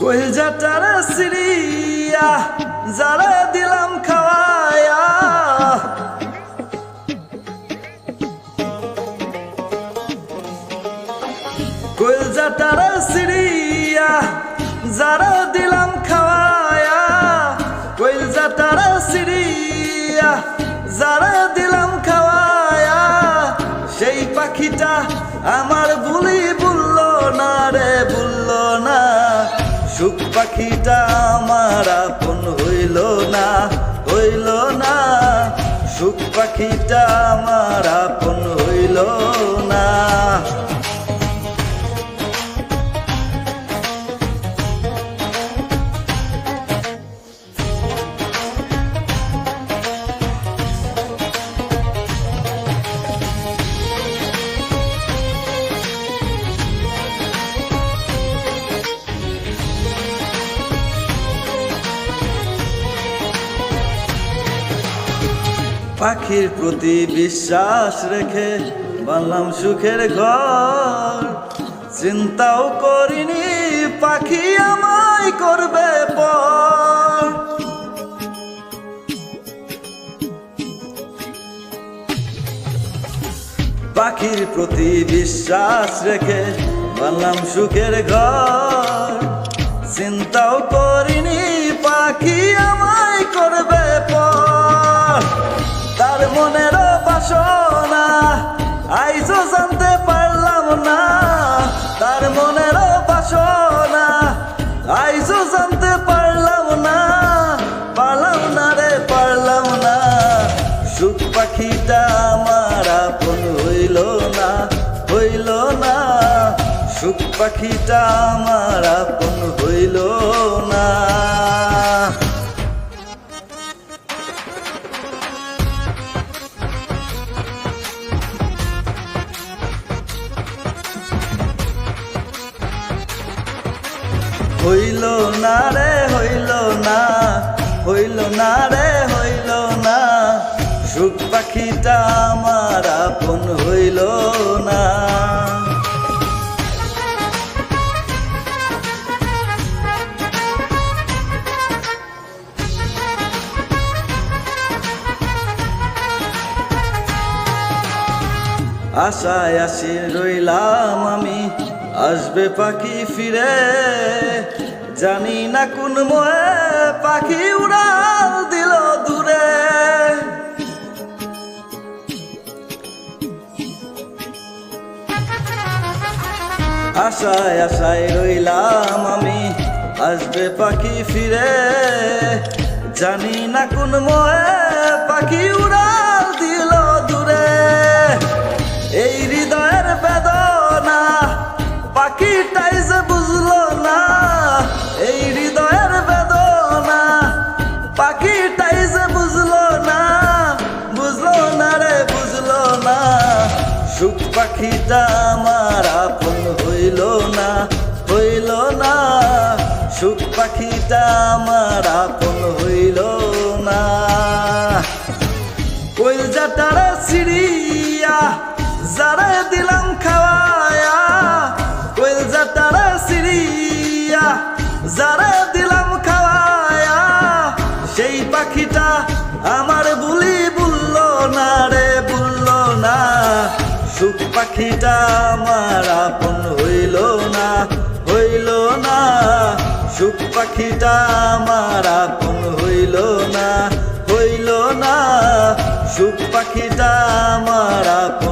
কইলজাটার Syria যারা দিলাম খাওয়ায়া, কইলজাটার Syria যারা দিলাম খাওয়ায়া, কইলজাটার সিরিয়া যারা দিলাম খাওয়ায়া, সেই পাখিটা আমার বুলি বললো না রে, বললো না। সুখ পাখিটা আমার আপন হইল না, হইল না। সুখ পাখিটা আমার আপন হইল না। পাখির প্রতি বিশ্বাস রেখে বানলাম সুখের ঘর, চিন্তাও করিনি পাখি আমায় করবে পর। পাখির প্রতি বিশ্বাস রেখে বানলাম সুখের ঘর, চিন্তাও করিনি পাখি আমায় করবে পর। তার মনের বাসনা আইজো জানতে পারলাম না, তার মনের বাসনা আইজো জানতে পারলাম না, পারলাম না রে, পারলাম না। সুখ পাখিটা আমার আপন হইল না, হইল না। সুখ পাখিটা আমার আপন হইল না। হইল না রে, হইল না, হইল না রে, হইল না। সুখ পাখিটা আমার আপন হইল না। আশায় আসি রইলাম আমি, আসবে পাখি ফিরে। জানি না কোন মোহে পাখি উড়াল দিল দূরে। আশায় আশায় রইলাম আমি, আসবে পাখি ফিরে। জানি না কোন মোহে পাখি উড়াল দিল দূরে। এই হৃদয়ের বেদনা পাখিটাই যে বুঝলো না, এই হৃদয়ের বেদনা পাখিটাই যে বুঝলো না, বুঝলো না রে, বুঝলো না। সুখ পাখিটা আমার আপন হইল না, হইল না। সুখ পাখিটা আমার আপন হইল না। কইলজাটার সিরিয়া যারা দিলাম খাওয়ায়া, কইলজাটার সিরিয়া যারা দিলাম খাওয়ায়া, সেই পাখিটা আমার বুলি বললো না রে, বললো না। সুখ পাখিটা আমার আপন হইল না, হইল না। সুখ পাখিটা আমার আপন হইল না, হইল না। সুখ পাখিটা আমার আপন